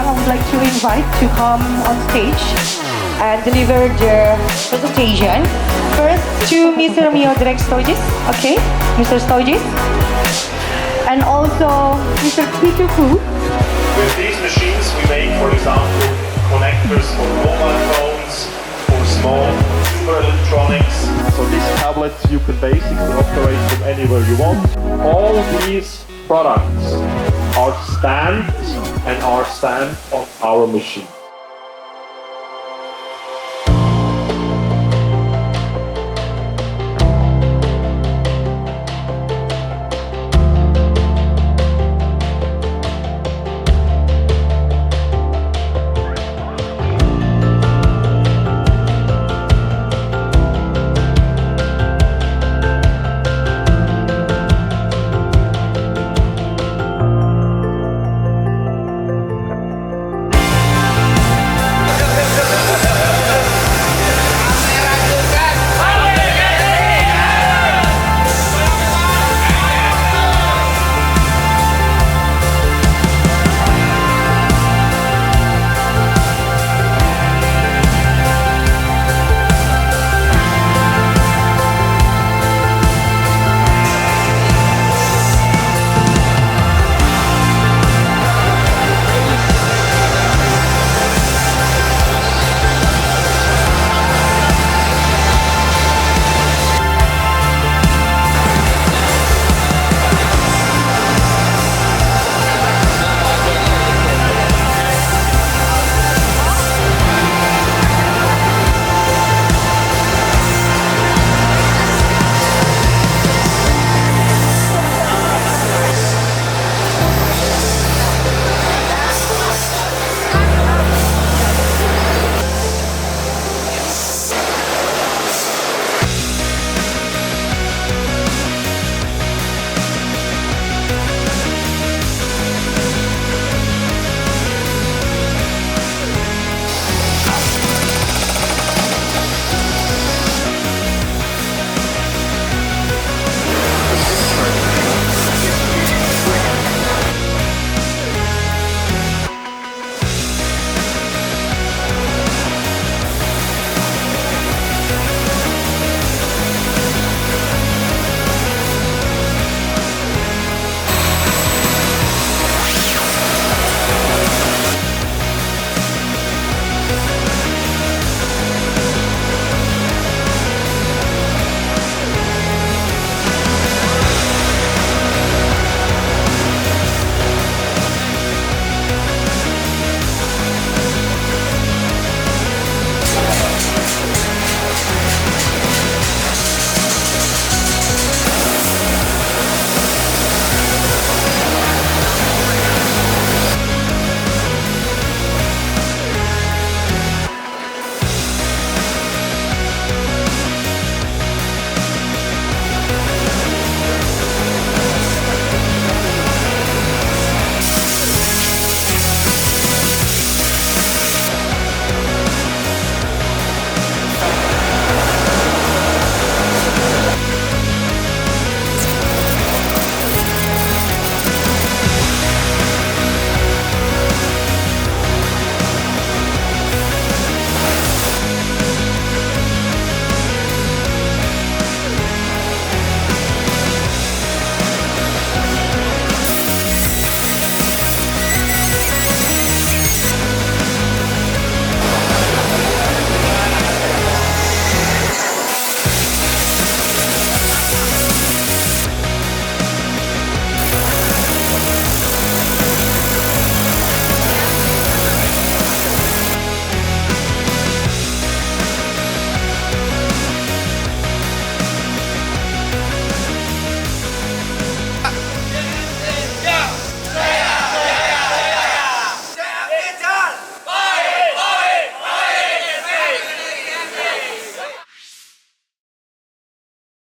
I would like to invite to come on stage and deliver the presentation. First to Mr. Mio Direct Stojis, okay, Mr. Stojis, and also Mr. Peter Fu. With these machines we make, for example, connectors for mobile phones, for small consumer electronics. So these tablets you can basically operate from anywhere you want. All these products are stamped and are stamped on our machine.